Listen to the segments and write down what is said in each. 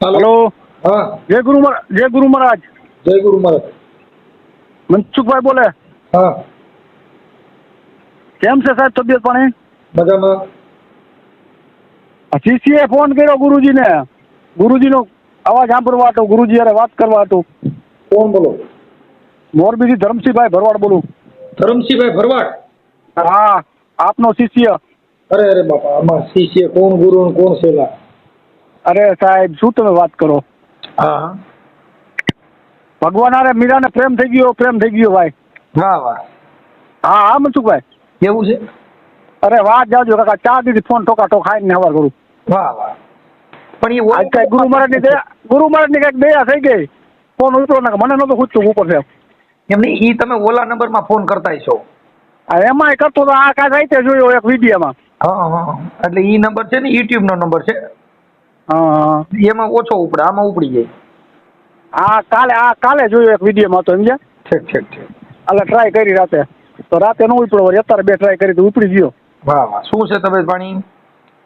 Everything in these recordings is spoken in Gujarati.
हेलो। हाँ जय गुरु महाराज। जय गुरु महाराज। મનસુખ ભાઈ બોલે। हाँ કેમ છે સાહેબ તબિયત પાણી? મજામાં। શિષ્યએ ફોન કર્યો ગુરુજીને, ગુરુજીનો અવાજ સાંભળવા હતો, ગુરુજી હારે વાત કરવા હતું। કોણ બોલો? મોરબીથી ધરમસિંહભાઈ ભરવાડ બોલું। ધરમસિંહભાઈ ભરવાડ? હા, આપનો શિષ્ય। અરે અરે બાપા, આમાં શિષ્ય કોણ, ગુરુ ને કોણ સેલા? અરે સાહેબ શું તમે વાત કરો? હા ભગવાન હારે મીરાને પ્રેમ થઈ ગયો ભાઈ। વાહ વાહ, હા હા મનસુખભાઈ, કેવું છે? અરે વાત જાજો કાકા, 4 દીધી ફોન ઠોકા ખાઈને હવાર કરું। વાહ વાહ, પણ એ આજ કઈ ગુરુ મહારાજની કઈક દયા થઈ ગઈ, ફોન ઉતરો ને મને નતો ખૂટતું ઉપર છે એમને ઈ તમે ઓલા નંબરમાં ફોન કરતા છો? એમાંય કરતો તો આ કાંઈ સાહિત્ય જોયો એક વિડીયોમાં। હા હા, એટલે ઈ નંબર છે ને યુટ્યુબ નો નંબર છે, હા એમાં ઓછો ઉપડે, આમાં ઉપડી જાય। કાલે જોયો એક વિડીયોમાં તો સમજ્યા, ઠીક ઠીક ઠીક। એટલે ટ્રાય કરી રાતે, તો રાતે નો ઉપડ્યો, અત્યારે 2 ટ્રાય કરી તો ઉપડી ગયો। વાહ વાહ, શું છે તબિયત પાણી?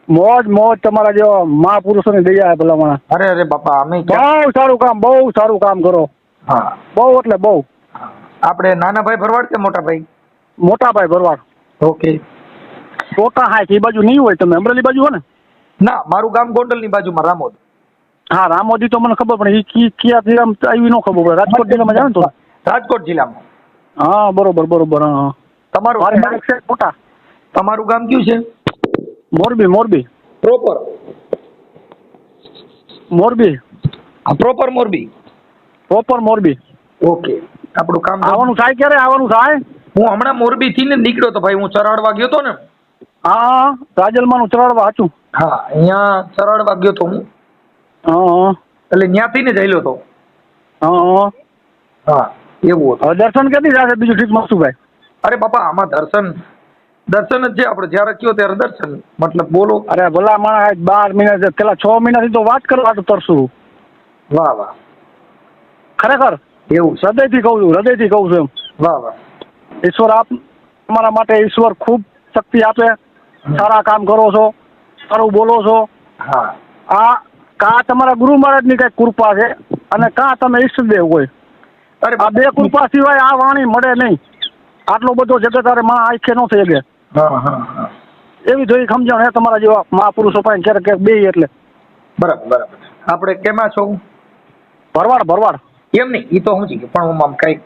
મોજ તમારા જેવા મહાપુરુષોની દયા ભલા માણસ। અરે અરે બાપા, અમે બહુ સારું કામ કરો, હા, બહુ એટલે બહુ। આપણે નાના ભાઈ ભરવાડ કે મોટા ભાઈ? મોટા ભાઈ ભરવાડ। ઓકે। ટોટા હાય એ બાજુ નહીં હોય, તમે અમરેલી બાજુ હો ને? ના, મારું ગામ ગોંડલની બાજુમાં, રામોદ। હા રામોદી તો મને ખબર પડે, એ ક્યાંથી આમ આવી ન ખબર પડે, રાજકોટ જિલ્લામાં જાવ ને તો? રાજકોટ જિલ્લામાં। હા બરોબર હા। તમારું છે ટોટા। તમારું ગામ કયું છે? Morbi. Proper Morbi. Proper Morbi. Proper Morbi. Okay, આપણું કામ આવવાનું થાય ક્યારે આવવાનું થાય? હું હમણાં મોરબી થી ને નીકળ્યો તો ભાઈ, હું ચરાડવા ગયો તો ને। હા રાજલમાં નું ચરાડવા સાચું? હા, અહીંયા ચરાડવા ગયો તો હું, હા એટલે ત્યાંથી ને જઈલો તો। હા હા એવું હતું। હવે દર્શન ક્યાંથી થશે બીજું ઠીક મનસુખભાઈ? અરે બાપા, આમાં દર્શન જ છે, આપણે જ્યારે કયો ત્યારે દર્શન, મતલબ બોલો। અરે ભલા માણસ 12 મહિના પેલા 6 મહિનાથી તો વાત કરવા તો તરશું। વાહ વાહ, ખરેખર એવું છે? હૃદયથી કહું છું એમ। વાહ વાહ। ઈશ્વર તમારા માટે ઈશ્વર ખૂબ શક્તિ આપે, સારા કામ કરો છો, સારું બોલો છો। હા કા તમારા ગુરુ મહારાજની કઈ કૃપા છે, અને કા તમે ઈષ્ટદેવ હોય, અરે આ 2 કૃપા સિવાય આ વાણી મળે નહીં। આટલો બધો જગત અરે માં આંખે ન થઈ શકે, હા હા, એવી જોઈ સમજણ હે તમારા જેવા મહાપુરુષો પાસે ક્યારેક બે એટલે। બરાબર। આપણે કેમાં છો? ભરવાડ। એમ નહીં, એ તો સમજી ગયો, પણ હું આમ કઈ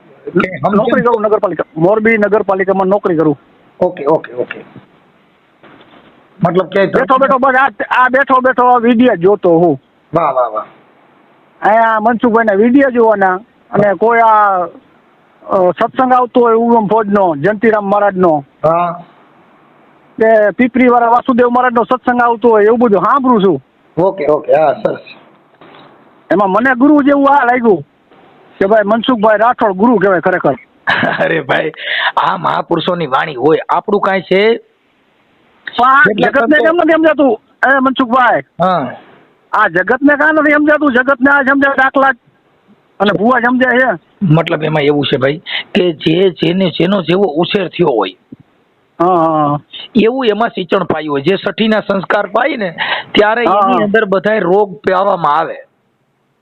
નોકરી કરું નગરપાલિકા, મોરબી નગરપાલિકામાં નોકરી કરું। ઓકે। મતલબ કે બેઠો બસ આ બેઠો વિડીયો જોતો હું। વાહ વાહ। અહીંયા મનસુખભાઈના વિડીયો જોવાના, અને કોઈ આ સત્સંગ આવતો હોય ઉગમ ફોજનો, જયંતિરામ મહારાજનો, હા કે પીપરી વાળા વાસુદેવ મહારાજનો સત્સંગ આવતો હોય, એવું બધું સાંભળું છું। ઓકે, હા સરસ। એમાં મને ગુરુ જેવું આ લાગ્યું કે ભાઈ મનસુખભાઈ રાઠોડ ગુરુ કહેવાય ખરેખર। અરે ભાઈ, આ મહાપુરુષોની વાણી હોય, આપણું કાંઈ છે? જગતને કેમ નથી સમજાતું એ મનસુખભાઈ? હા, આ જગતને કાં નથી સમજાતું? જગતને આ સમજાય દાખલા અને ભૂવા સમજાય છે? મતલબ એમાં એવું છે ભાઈ, કે જેનો જેવો ઉછેર થયો હોય, હા એવું એમાં સિંચણ પાયું હોય। જે સઠ્ઠીના સંસ્કાર પાય ને, ત્યારે એની હા અંદર બધા રોગ પાવામાં આવે।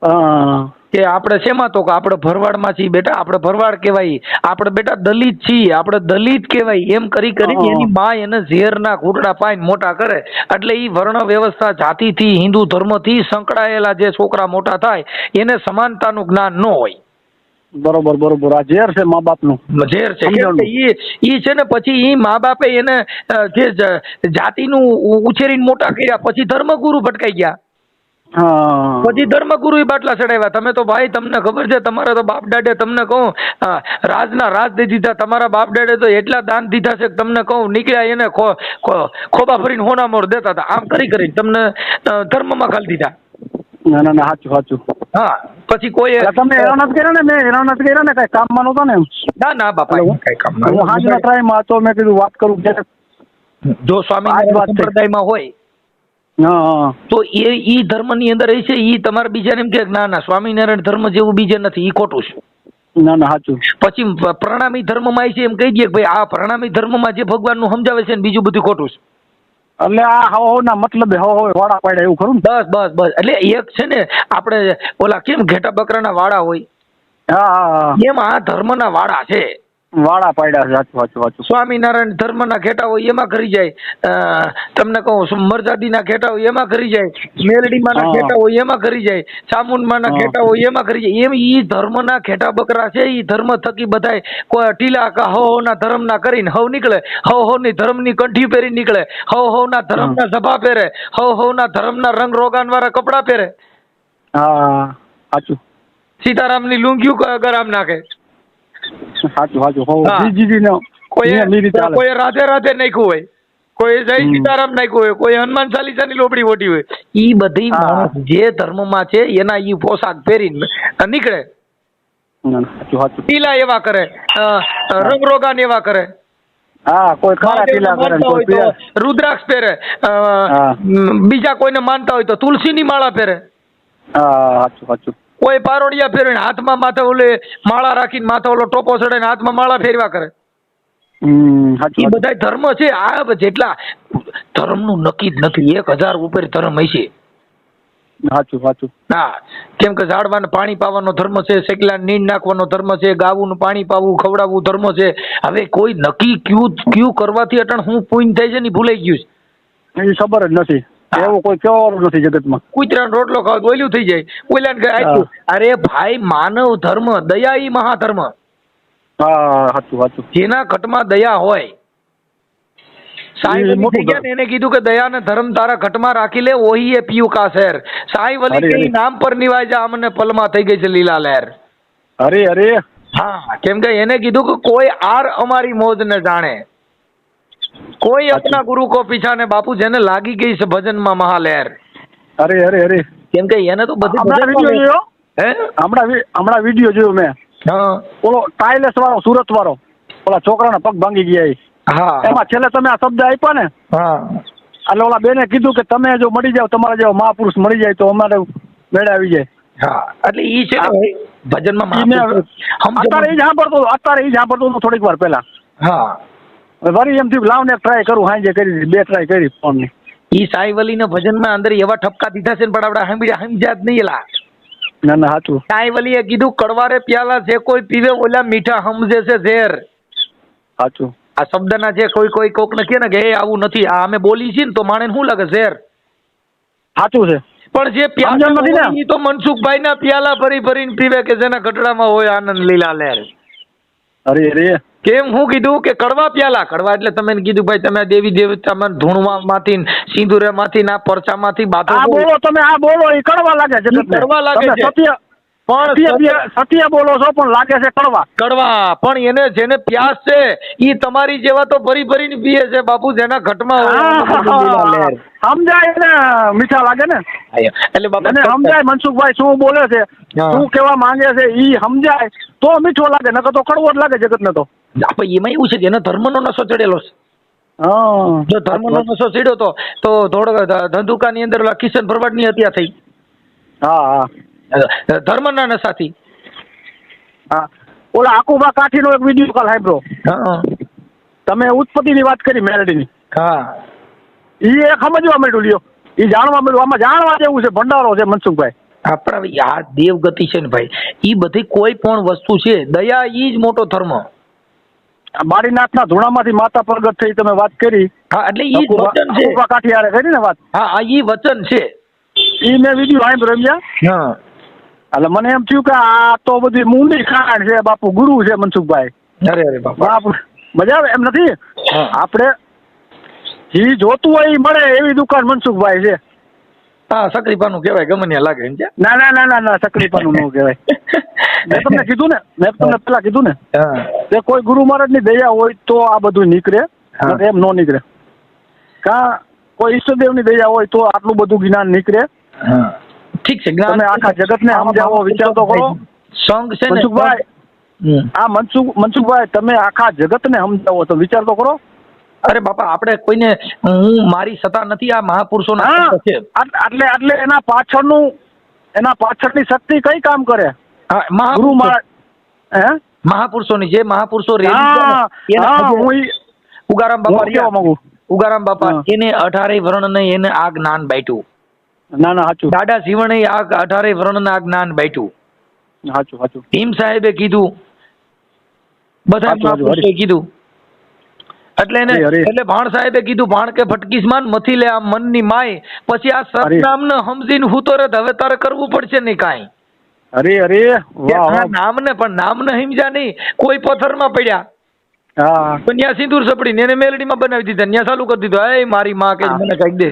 હા કે આપણે શેમાં, તો કે આપણે ભરવાડમાં છીએ બેટા, આપણે ભરવાડ કહેવાય, આપણે બેટા દલિત છીએ, આપણે દલિત કહેવાય, એમ કરી એની માં એને ઝેરના ઘૂંટડા પાઈને મોટા કરે। એટલે એ વર્ણ વ્યવસ્થા, જાતિથી, હિન્દુ ધર્મથી સંકળાયેલા જે છોકરા મોટા થાય, એને સમાનતાનું જ્ઞાન ન હોય। બરોબર, આ ઝેર છે મા બાપનું, ઝેર છે, કેમ કે ઈ છે ને, પછી ઈ મા બાપે એને જે જાતિનું ઉછેરીને મોટા કર્યા, પછી ધર્મગુરુ ભટકાઈ ગયા। પછી ધર્મગુરુ બાટલા ચડાવ્યા। તમે તો ભાઈ, તમને ખબર છે, તમારા તો બાપ દાડે, તમને કહું, રાજના રાજ દઈ દીધા। તમારા બાપ દાડે તો એટલા દાન દીધા છે કે તમને કહું, નીકળ્યા એને ખોબા ફરીને હોના મોર દેતા હતા, આમ કરી તમને ધર્મમાં ઘાલી દીધા। ના સાચું। હા, પછી કોઈ તમે હેરાન નથી કર્યા ને? મેં હેરાન નથી કર્યા ને? કઈ કામમાં નહોતો ને? ના બાપા, કઈ કામ ના। હું હાજના ટ્રાયમાં હતો, મેં કીધું વાત કરું। જો સ્વામિનારાયણ સંપ્રદાયમાં હોય તો એ ધર્મની અંદર છે, એ તમારે બીજાને એમ કે ના સ્વામિનારાયણ ધર્મ જેવું બીજે નથી, એ ખોટું છે। ના સાચું। પછી પ્રણામી ધર્મમાં છે, એમ કહી દઈએ કે ભાઈ આ પ્રણામી ધર્મમાં જે ભગવાનનું સમજાવે છે ને બીજું બધું ખોટું છે। એટલે આ હવ ના મતલબ હવે વાડા પાડ્યા એવું ખરું ને? બસ એટલે એક છે ને આપણે ઓલા કેમ ઘેટા બકરાના વાડા હોય, હા હા એમ આ ધર્મના વાડા છે. વાડા પાડ્યા છે. સાચું. સ્વામિનારાયણ ધર્મના ઘેટા હોય એમાં કરી જાય, તમને કહું મરજાદીના ઘેટા હોય એમાં કરી જાય, મેલડીમાંના ઘેટા હોય એમાં કરી જાય, ચામુંડમાંના ઘેટા હોય એમાં કરી જાય. એમ ઈ ધર્મના ઘેટા બકરા છે. ઈ ધર્મ થકી બધાય કોઈ ટીલા હવના ધર્મના કરીને હવ નીકળે, હવની ધર્મની કંઠી પહેરી નીકળે, હવના ધર્મના સભા પહેરે, હવના ધર્મના રંગ રોગાન વાળા કપડા પહેરે. હા સાચું. સીતારામની લુંગીયું ગરામ નાખે. સાચું. કોઈ રાધે રાધે નાખ્યું હોય, કોઈ જય સીતારામ નાખ્યું હોય, કોઈ હનુમાન ચાલીસાની લોબડી ઓઢી હોય. ઈ બધી માણસ જે ધર્મમાં છે એના ઈ પોશાક પહેરીને નીકળે. ટીલા એવા કરે, રંગરોગાન એવા કરે. હા, કોઈ કાળા ટીલા કરે, કોઈ રુદ્રાક્ષ પહેરે, બીજા કોઈને માનતા હોય તો તુલસીની માળા પહેરે. સાચું. કોઈ પારોડિયા પહેરીને હાથમાં માથે ઓલે માળા રાખીને માથે ઓલો ટોપો ચડાવીને હાથમાં માળા ફેરવા કરે. એ બધા ધર્મ છે. આ જેટલા ધર્મનું નક્કી જ નથી. 1000 ઉપર ધર્મ હશે. સાચું. હા, કેમ કે ઝાડવાને પાણી પાવાનો ધર્મ છે, શેકલા નીંદ નાખવાનો ધર્મ છે, ગાવું પાણી પાવું ખવડાવવું ધર્મ છે. હવે કોઈ નક્કી ક્યુ કરવાથી અટણ હું પૂન થાય છે ને ભૂલાઈ ગયું છે. એ ખબર જ નથી. એવું કોઈ કહેવાનું નથી જગતમાં. કૂતરાનો રોટલો ખાવ ઓલું થઈ જાય, ઓલાને અરે ભાઈ, માનવ ધર્મ દયા ઈ મહાધર્મ. સાચું. જેના ઘટમાં દયા હોય, સાંઈ વલી થઈ ગયા ને, એને કીધું કે દયાને ધર્મ તારા ઘટમાં રાખી લે, ઓહી એ પીયુ કા શહેર. સાંઈ વલી કે નામ પર નિવાય જા, અમને પલમાં થઈ ગઈ છે લીલા લહેર. અરે હા, કેમ કે એને કીધું કે કોઈ આર અમારી મોજ ને જાણે, કોઈ અપના ગુરુ કો પીછા ને. બાપુ જેને લાગી ગઈ છે ભજનમાં મહાલહેર. અરે કેમ કે એને તો બધી હમણાં વિડીયો જોયો મેં. ઓલો ટાઇલેસ વાળો, સુરત વાળો, ઓલા છોકરાના પગ ભાંગી ગયા. એમાં છેલ્લે તમે આ શબ્દ આપ્યા ને, એટલે ઓલા બેને કીધું કે તમે જો મળી જાવ, તમારા જેવો મહાપુરુષ મળી જાય તો અમારે મેળે આવી જાય. એટલે ઈ છે ને ભજનમાં અત્યારે ઈ સાંભળતો થોડીક વાર પહેલા. વરી એમ થયું લાવને ટ્રાય કરું, હાંજે કરી 2 ટ્રાય કરી ફોન ની. ઈ સાઈ વલીના ભજનમાં અંદર એવા ઠપકા દીધા છે ને, પણ આપણે સમજ્યા જ નહીં. એલા ના સાચું. સાઈ વલીએ કીધું કડવારે પ્યાલા જે કોઈ પીવે ઓલા મીઠા સમજે છે ઝેર. સાચું. આ શબ્દના જે કોઈ કોક ને કહે ને કે એ આવું નથી, આ અમે બોલી છીએ ને તો માણે શું લાગે ઝેર. સાચું છે. પણ જે પ્યાલા નથી ને, તો મનસુખભાઈ ના પ્યાલા ભરીને પીવે કે જેના ગટડામાં હોય આનંદ લીલા લહેર. અરે કેમ હું કીધું કે કડવા પ્યાલા, કડવા એટલે તમે કીધું ભાઈ તમે દેવી દેવતા ધૂણવા માંથી, સિંદુરે માંથી, ના પરચા માંથી બાતો બોલો. તમે આ બોલો એ કડવા લાગે છે. કડવા લાગે છે. સત્ય બોલો છો પણ લાગે છે કડવા. પણ એને જેને પ્યાસ છે ઈ તમારી જેવા તો ભરીને પીએ છે બાપુ, જેના ઘટમાં હોય સમજાય ને, મીઠા લાગે ને. એટલે બાપા સમજાય મનસુખભાઈ શું બોલે છે, શું કેવા માંગે છે, ઈ સમજાય તો મીઠો લાગે, નકર તો કડવો જ લાગે જગત ને. તો એમાં એવું છે કે એનો ધર્મનો નશો ચડેલો છે. જો ધર્મનો નશો ચડ્યો તો થોડોક ધંધુકાની અંદર કિશન ભરવાડની હત્યા થઈ. ધર્મના નશાથી. ઓલા આકુબા કાઠીનો એક વિડીયો કોલ સાંભળ્યો. તમે ઉત્પત્તિની વાત કરી મેલડીની. ઈ એક સમજવા માંડ્યું, લ્યો ઈ જાણવા માંડ્યું. આમાં જાણવા જેવું છે, ભંડારો છે મનસુખભાઈ. આપણા આ દેવગતિ છે ને ભાઈ, ઈ બધી કોઈ પણ વસ્તુ છે, દયા ઈ જ મોટો ધર્મ. બારીનાથના ધૂણામાંથી માતા પ્રગટ થઈ તમે વાત કરી. એટલે ઈ વચન છે. આકુબા કાઠીયારે કરી ને વાત. ઈ વચન છે. ઈ મેં વિડીયો સાંભળ્યો. એટલે મને એમ થયું કે આ તો બધી મૂંડી ખાણ છે બાપુ, ગુરુ છે મનસુખભાઈ. અરે બાપુ મજા આવે એમ નથી. આપણે જી જોતું હોય એ મળે એવી દુકાન મનસુખભાઈ છે. સકરીપાનું કહેવાય, ગમે ત્યાં લાગે. ના સકરીપાનું ન કહેવાય. મેં તમને કીધું ને, મેં તમને પેલા કીધું ને કે કોઈ ગુરુ મહારાજની દયા હોય તો આ બધું નીકળે, એમ ન નીકળે. કોઈ ઈષ્ટદેવની દયા હોય તો આટલું બધું જ્ઞાન નીકળે. ઠીક છે, તમે આખા જગતને સમજાવો, વિચાર તો કરો. સંઘ છે મનસુખભાઈ, મનસુખભાઈ તમે આખા જગતને સમજાવો તો વિચાર તો કરો. અરે બાપા, આપણે કોઈને હું મારી સત્તા નથી, આ મહાપુરુષોના છે. એટલે એના પાછળની શક્તિ કઈ કામ કરે? ગુરુ મહારાજ મહાપુરુષોની, જે મહાપુરુષો હું ઉગારામ બાપા કેવા માંગુ, ઉગારામ બાપા હા. એને 18 વર્ણ ને એને આ જ્ઞાન બાટ્યું. ના ના સાચું દાદા શિવણે આ 18 વર્ણ ને આ જ્ઞાન બાટ્યું. સાચું સાચું ભીમ સાહેબે કીધું, બધા સાચું, સાચું, મહાપુરુષોએ કીધું. એટલે એને અરે. એટલે ભાણ સાહેબે કીધું, ભાણ કે ભટકીસમાન મથી લે આ મનની માય, પછી આ સતનામને સમજીને હું તો રે હવે તારે કરવું પડશે નહીં કાંઈ. અરે અરે કે વાહ આ વાહ નામને પણ નામને સમજ્યા નહીં, કોઈ પથ્થરમાં પડ્યા હા પણ ત્યાં સિંદૂર સપડીને એને મેલડીમાં બનાવી દીધા, ત્યાં ચાલુ કરી દીધું, એ મારી માં કે મને કઈક દે.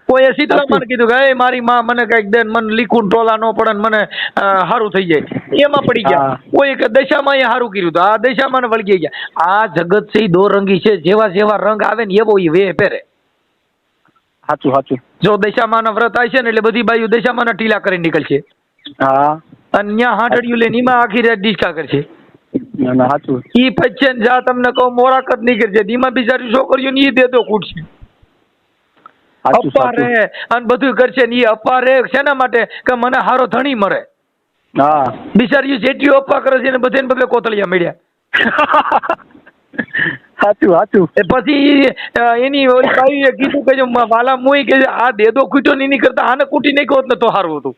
કોઈએ શીતળામાં કીધું કે એ મારી માં મને કઈક દે, મને લીખું ટોલા ન પડે ને મને સારું થઈ જાય, એમાં પડી ગયા. હા. કોઈ કે દશામાં એ સારું કર્યું તો આ દશામાં વળગી ગયા. આ જગત છે ઈ દો રંગી છે, જેવા જેવા રંગ આવે ને એવો એ વેહ પહેરે. સાચું સાચું જો દશામાના વ્રત આવે છે ને એટલે બધી બાઈઓ દશામાના ટીલા કરીને નીકળશે, હા અને ત્યાં હાંડડિયું લઈને એમાં આખી રાત ડિસ્કા કરશે. ના ના સાચું ઈ પછી જા તમને કહું મોરાકત નહીં કરશે, ધીમા બિચારી છોકરીઓ ને ઈ દેતો કૂટશે, સાચું અપ્પા સાચું રે અને બધું કરશે ને ઈ અપ્પા રે શેના માટે કે મને હારો ધણી મળે. હા બિચારી જેટલી અપ્પા કરે છે ને બધે બદલે કોતળિયા મળ્યા. સાચું સાચું એ પછી એની ઓલી બાઈએ કીધું કે જો વાલા મુઈ કે આ દેદો કૂટ્યો ને એની કરતા આને કૂટી નાખ્યો હોત ને તો સારું હતું.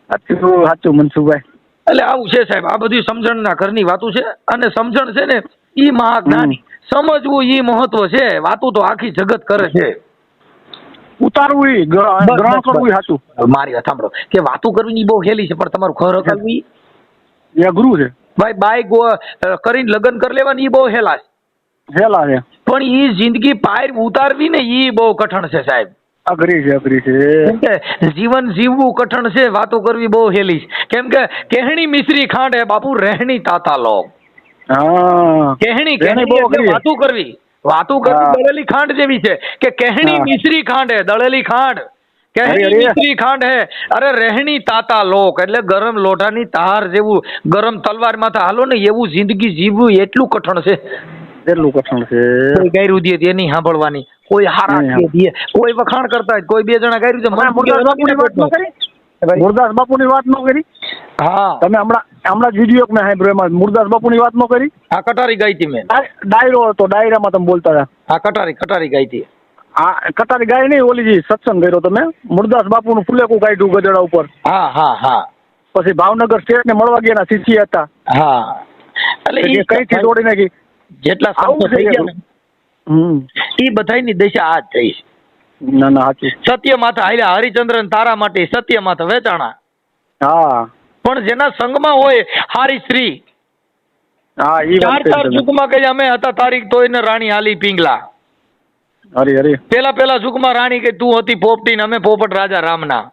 સાચું સાચું મનસુખભાઈ. એટલે આવું છે સાહેબ, આ બધી સમજણના ઘરની વાતું છે, અને સમજણ છે ને ઈ મહાજ્ઞાની, સમજવું ઈ મહત્વ છે. વાતું તો આખી જગત કરે છે, ઉતારવું ઈ ગ્રહણ કરવું ઈ સાચું. મારી વાત સાંભળો કે વાતું કરવી બહુ હેલી છે, પણ તમારું ઘર હકાવવું એ અઘરું છે ભાઈ બાય કરીને લગ્ન કરી લેવાની ઈ બહુ હેલા છે. હેલા છે પણ ઈ જિંદગી પાર ઉતારવી ને ઈ બહુ કઠણ છે સાહેબ. અઘરી છે અઘરી છે. કેમ કે જીવન જીવવું કઠણ છે, વાતો કરવી બહુ હેલી છે. કેમ કે કહેણી મિશ્રી ખાંડ હે બાપુ, રહેણી તાતા લોક. હા કહેણી રહેણી કહેણી બહુ એટલે અઘરી છે. વાતું કરવી, વાતું કરવી હા. દળેલી ખાંડ જેવી છે કે કહેણી હા. મિશ્રી ખાંડ હે, દળેલી ખાંડ. અરે, કહેણી અરે. મિશ્રી ખાંડ હે, અરે રહેણી તાતા લોક એટલે ગરમ લોઢાની તાર જેવું, ગરમ તલવાર માથે હાલો ને એવું જિંદગી જીવવું એટલું કઠણ છે. કેટલું કઠણ છે. કોઈ ગાયરું દે તે નહીં સાંભળવાની, કોઈ હારા નહીં. દે, કોઈ વખાણ કરતા હોય, કોઈ બે જણા ગાયરું દે, તમે મુરદાસ બાપુની વાત ન કરી? મુરદાસ બાપુની વાત ન કરી? હા તમે હમણાં જ વિડીયો મેં સાંભળ્યો, એમાં મુરદાસ બાપુની વાત ન કરી? આ કટારી ગાઈ હતી મેં. ડાયરો હતો, ડાયરામાં તમે બોલતા હતા. આ કટારી ગાઈ હતી. આ કટારી ગાય નહીં, ઓલી જે સત્સંગ કર્યો તમે, મુરદાસ બાપુનું ફુલેકું કાઢ્યું ગધેડા ઉપર. હા હા હા પછી ભાવનગર સ્ટેટ ને મળવા ગયા શિષ્ય હતા, હા. એટલે કે કઈથી તોડી નાખી. જેટલા આવું સંતો થઈ છે. ગયા ને એ બધાની દશા આ જ થઈ છે. ના ના સાચું. સત્ય માથે હાલ્યા હરિચંદ્ર ને તારા માટે સત્ય માથે વેચાણા, હા પણ જેના સંગમાં હોય હારી સ્ત્રી, હા ઈ વાત ચાર કરી તમે. સુખમાં કઈ અમે હતા તારીખ તો એને રાણી હાલી પિંગલા. અરે અરે પેલા સુખમાં રાણી કે તું હતી પોપટી ને અમે પોપટ રાજા રામના.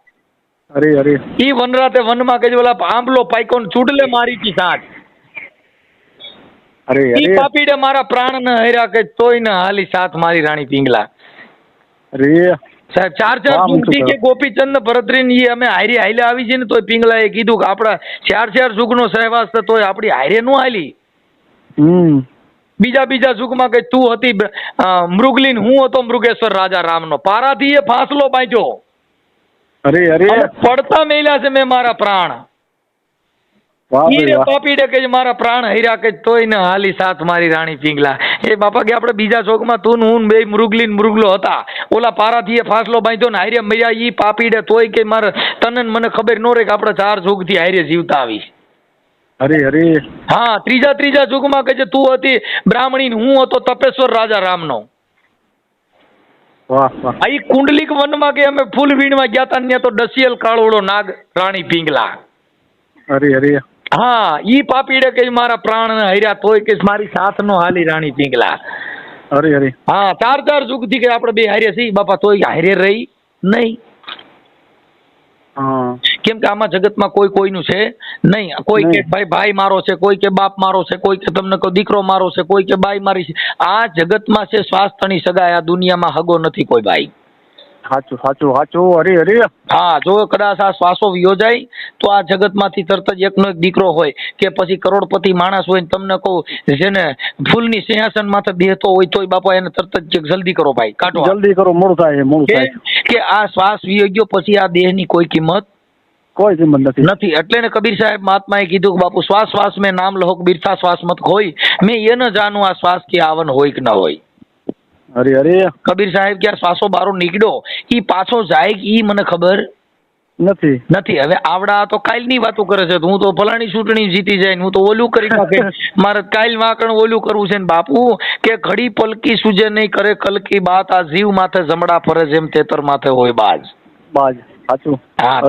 અરે અરે ઈ વનરાતે વનમાં કે ઓલા આંબલો પાઈકો ને ચૂડલે મારી કી સાથ. અરે ઈ અરે પાપીડે મારા પ્રાણ ને હર્યા કે તોય ને હાલી સાથ મારી રાણી પિંગલા. અરે સાહેબ ચાર વાહ, સુખથી મુકુટ. કે ગોપીચંદ ને ભરતરીને ઈ અમે હારી હાલે આવી છે ને તોય પિંગલાએ કીધું કે આપડા ચાર સુખનો સહવાસ તો તોય આપડી હારે નો હાલી. બીજા સુખમાં કે તું હતી મૃગલીન, હું હતો મૃગેશ્વર રાજા રામનો. પારાથી એ ફાંસલો બાંધ્યો, અરે અરે અને પડતા મેલ્યા છે મેં મારા પ્રાણ. વાહ ભાઈ ઈ રે વાહ. પાપીડે કે મારા પ્રાણ હર્યા કે તોય ને હાલી સાથ મારી રાણી પિંગલા. એ બાપા કે આપણે બીજા ચોકમાં તું ને હું બે મૃગલીન મૃગલો હતા, ઓલા પારાથી એ ફાંસલો બાંધ્યો ને હારે મર્યા ઈ પાપીડે તોય કે મારે તને ને મને ખબર નો રે કે આપણે ચાર થી હારે જીવતા આવી. અરે અરે હા ત્રીજા યુગમાં કે જે તું હતી બ્રાહ્મણી, હું હતો તપેશ્વર રાજા રામનો. વાહ વાહ. આ ઈ કુંડલિક વનમાં કે અમે ફૂલ વીણવા ગયા તા ત્યાં તો ડસિયલ કાળોડો નાગ રાણી પિંગલા. અરે અરે હા ઈ પાપીડે કે મારા પ્રાણ હર્યા તોય કે મારી સાથ નો હાલી રાણી પિંગલા. અરે અરે હા ચાર યુગ થી કે આપણે બે હારે છીએ બાપા, તોય હારે રહી નહીં. હા કેમ કે આમાં જગતમાં કોઈ કોઈનું છે નહીં. કોઈ કે ભાઈ મારો છે, કોઈ કે બાપ મારો છે, કોઈ કે તમને કોઈ દીકરો મારો છે, કોઈ કે બાઈ મારી છે. આ જગતમાં છે સ્વાસ્થ્યની સગાઈ, આ દુનિયામાં હગો નથી કોઈ ભાઈ. સાચું સાચું સાચું. અરે અરે હા જો કદાચ આ શ્વાસો વિયો જાય તો આ જગતમાંથી તરત જ એકનો એક દીકરો હોય કે પછી કરોડપતિ માણસ હોય ને તમને કહું જેને ફૂલની સિંહાસન માથે બેહતો હોય તોય બાપા એને તરત જ જલ્દી કરો ભાઈ, કાઢો જલ્દી કરો, મોડું થાય મોડું થાય. કે આ શ્વાસ વિયો ગયો પછી આ દેહની કોઈ કિંમત કોઈ કિંમત નથી. નથી. એટલે ને કબીર સાહેબ મહાત્માએ કીધું કે બાપુ શ્વાસ શ્વાસ મેં નામ લહો બીરથા શ્વાસ મત ખોઈ, મેં એ ન જાણું આ શ્વાસ की આવન હોય કે ન હોય. અરે અરે કબીર સાહેબ ક્યારે શ્વાસો બારો નીકળ્યો ઈ પાછો જાય કે ઈ મને ખબર નથી. હવે આવડા તો કાલની વાતો કરે છે, હું તો ફલાણી ચૂંટણી જીતી જાય, હું તો ઓલું કરી નાખે, મારે કાલ વાકણ ઓલું કરવું છે ને બાપુ કે ઘડી પલકી સુજે નહીં કરે કલકી બાત, આ જીવ માથે જમડા ફરે જેમ તેતર માથે હોય બાજ. સાચું. હા,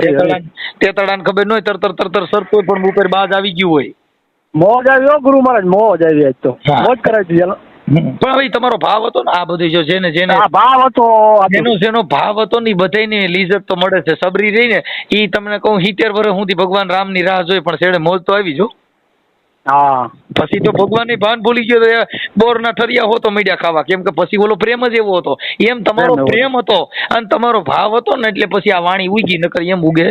તેતડાને ખબર ન હોય તરતર સરતો પણ ઉપર બાજ આવી ગયું હોય. મોજ આવ્યો ગુરુ મહારાજ, મોજ આવી. આજ તો મોજ કરાવી દીધી. પણ હવે તમારો ભાવ હતો ને આ બધી જો જેને ભાવ હતો, જેનો ભાવ હતો ને બધાને લીઝત તો મળે છે. સબરી રહી ને ઈ તમને કહું 70 વર્ષ સુધી ભગવાન રામ ની રાહ જોઈ પણ છેડે મોજ તો આવી જો. હા, પછી તો ભગવાન ની ભાન ભૂલી ગયો તો બોર ના ઠરિયા હો તો મીડિયા ખાવા, કેમ કે પછી ઓલો પ્રેમ જ એવો હતો. એમ તમારો પ્રેમ હતો અને તમારો ભાવ હતો ને એટલે પછી આ વાણી ઉગી, નકર એમ ઉગે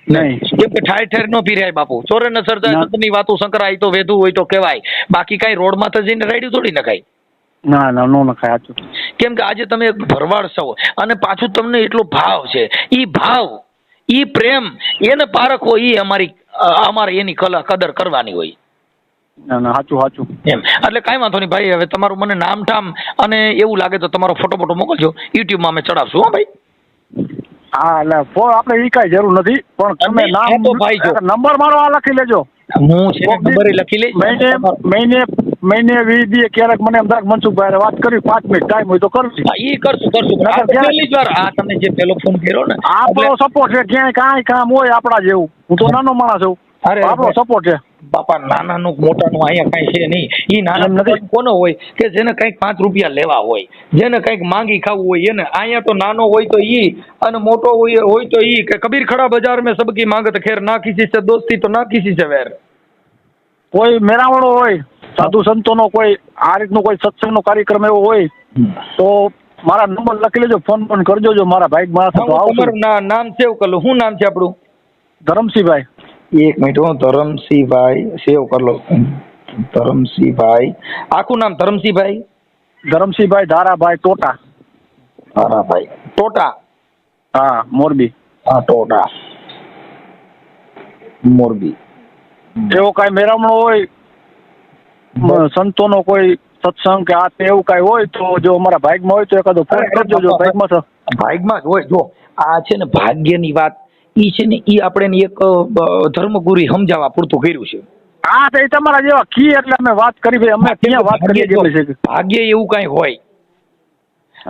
નહીં. કેમ કે ઠાર નો પીરાય બાપુ. ચોરે ન સરતા ની વાતો સંકરાય તો વેધું હોય તો કહેવાય, બાકી કઈ રોડ માં તો જઈને રાડ્યું થોડી નખાય. ના નો નખાય. સાચું. કેમ કે આજે તમે ભરવાડ છો અને પાછું તમને એટલો ભાવ છે, ઈ ભાવ ઈ પ્રેમ એને પારખવો ઈ અમારે એની કદર કરવાની હોય. ના સાચું. એમ એટલે કાંઈ વાંધો નહીં ભાઈ. હવે તમારું મને નામ ઠામ અને એવું લાગે તો તમારો ફોટો મોકલજો, યુટ્યુબ માં અમે ચડાવશું. હો ભાઈ. હા, એટલે આપણે ઈ કઈ જરૂર નથી, પણ તમે નામ તો ભાઈ જો નંબર મારો આ લખી લેજો. હું છે નંબર લખી લઈશ. મહિને 20 દી ક્યારેક મને અમદાવાદ મનસુખભાઈ વાત કરી, 5 મિનિટ ટાઈમ હોય તો કરશું. ઈ કરશું. પહેલી જ વાર આ તમે જે પેલો ફોન કર્યો ને, આપણો સપોર્ટ છે. ક્યાંય કાંઈ કામ હોય આપણા જેવું, હું તો નાનો માણસ છું, આપણો સપોર્ટ છે બાપા. નાનાનું મોટાનું અહીંયા કઈ છે નહીં. ઈ નાના કોનો હોય કે જેને કઈક 5 રૂપિયા લેવા હોય, જેને કઈક માંગી ખાવું હોય એને. અહીંયા તો નાનો હોય તો ઈ અને મોટો હોય તો ઈ કે કબીર ખડા બજાર મેં સબકી માંગત ખેર, ના કિસી સે દોસ્તી તો ના કિસી સે વેર. કોઈ મેળાવડો હોય, સાધુ સંતોનો કોઈ આ રીતનો કોઈ સત્સંગનો કાર્યક્રમ એવો હોય તો મારા નંબર લખી લેજો, ફોન કરજો. જો મારા ભાઈ મારા નામ સેવ કરી લો. શું નામ છે આપણું? ધરમસિંહભાઈ. એક મિનિટ, હું ધરમસિંહભાઈ સેવ કરી લો. ધરમસિંહભાઈ આખું નામ? ધરમસિંહભાઈ ધારાભાઈ ટોટા. હા, મોરબી. હા, ટોટા મોરબી. એવો કઈ મેળામણો હોય, સંતોનો કોઈ સત્સંગ કે આ એવું કઈ હોય તો જો અમારા ભાગમાં હોય તો એકાદો ફોન કરજો. જો ભાગમાં જ હોય. જો આ છે ને ભાગ્યની વાત ઈ છે ને ઈ આપણે એક ધર્મગુરુ સમજાવવા પૂરતું કર્યું છે. હા, તો એ તમારા જેવા કી એટલે અમે વાત કરી ભાઈ. અમે ક્યાં વાત કરીએ છીએ. ભાગ્ય એવું કઈ હોય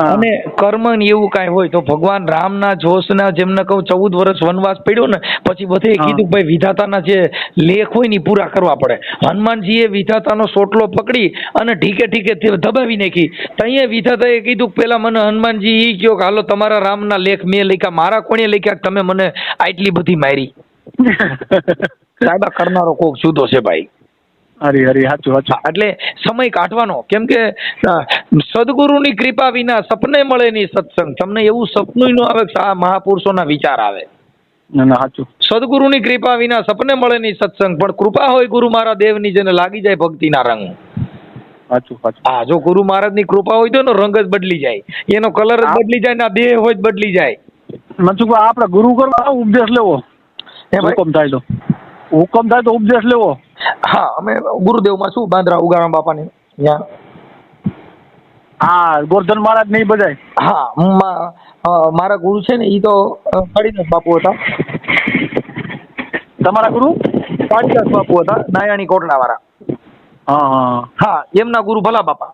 અને કર્મ એવું કઈ હોય તો ભગવાન રામના જોશના જેમને કહું 14 વર્ષ વનવાસ પડ્યો ને પછી બધે કીધું ભાઈ વિધાતાના જે લેખ હોય ને પૂરા કરવા પડે. હનુમાનજીએ વિધાતાનો સોટલો પકડી અને ઠીકે દબાવી નાખી. તઈએ વિધાતાએ કીધું પેલા મને હનુમાનજી ઈ કહ્યો કે હાલો તમારા રામના લેખ મેં લખ્યા, મારા કોણે લખ્યા તમે મને આટલી બધી મારી? સાહેબા કરનારો કોક જુદો છે ભાઈ. હરી સાચું. એટલે સમય કાઢવાનો, કેમ કે સદગુરુની કૃપા વિના સપને મળે નહીં સત્સંગ. તમને એવું સપનું ન આવે કે આ મહાપુરુષોના વિચાર આવે. સાચું. સદગુરુની કૃપા વિના સપને મળે નહીં સત્સંગ, પણ કૃપા હોય ગુરુ મારા દેવની જેને લાગી જાય ભક્તિના રંગ. સાચું. હા, જો ગુરુ મહારાજની કૃપા હોય તો એનો રંગ જ બદલી જાય, એનો કલર જ બદલી જાય, ના દેહ હોય જ બદલી જાય. મનસુખભાઈ આપણે ગુરુ કરવા ઉપદેશ લેવો, હુકમ થાય તો ઉપદેશ લેવો. હા, અમે ગુરુદેવમાં શું બાંદ્રા ઉગારામ બાપાની ત્યાં. હા, ગોરધન મહારાજ નહીં બધાય. હા, મારા ગુરુ છે ને ઈ તો કાળીદાસ બાપુ હતા. તમારા ગુરુ કાળીદાસ બાપુ હતા, નાયાણી કોટડા વાળા. હા, એમના ગુરુ ભલા બાપા.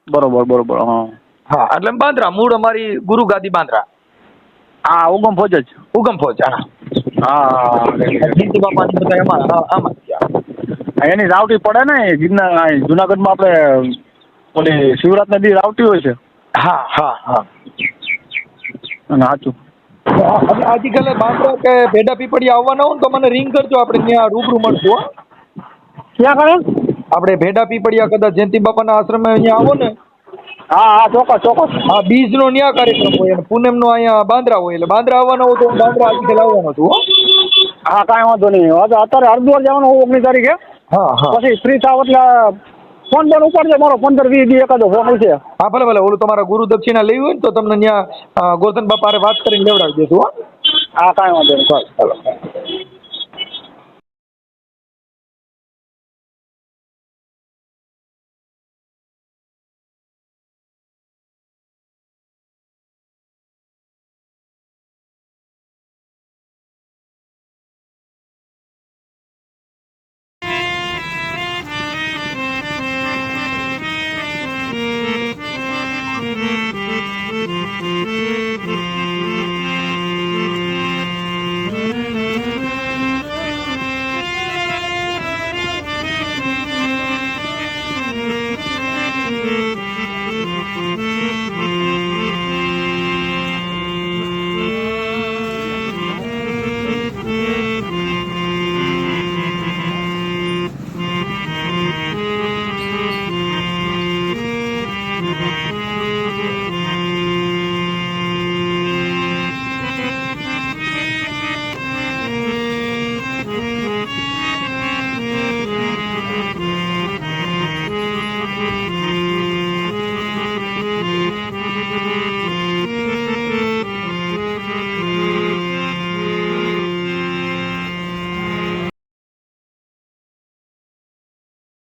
બરોબર. હા, એટલે બાંદ્રા મૂળ અમારી ગુરુ ગાદી બાંદ્રા. હા, ઉગમ ફોજ. હા, બાપાની બધા અમારા આમાં એની રાવટી પડે ને જુનાગઢમાં આપણે ઓલી શિવરાત્રી દી રાવટી હોય છે. હા. સાચું. આજકાલે બાંદ્રા કે ભેડા પીપળિયા આવવાના હોય તો મને રિંગ કરજો, આપણે ત્યાં રૂબરૂ મળશું. ક્યાં કરે? આપણે ભેડા પીપળિયા કદાચ જયંતિ બાપાના આશ્રમે અહીંયા આવો ને. હા, ચોક્કસ. હા, બીજનો ન્યા કાર્યક્રમ હોય અને પૂનમનો અહીંયા બાંદ્રા હોય, એટલે બાંદ્રા આવવાનો હોય તો હું બાંદ્રા આજકાલ આવવાનો છું. હા, કાંઈ વાંધો નહીં. અત્યારે હરિદ્વાર જવાનું 19 તારીખે. હા. પછી ફ્રી થાવ એટલે ફોન ઉપાડજો મારો. 15-20 દી એકાદો ફોન છે. હા, ભલે. ઓલું તમારા ગુરુ દક્ષિણા લેવી હોય ને તો તમને ત્યાં ગોરધન બાપા વાત કરીને લેવડાવી દેશું. હા કાંઈ વાંધો નહીં ચાલો.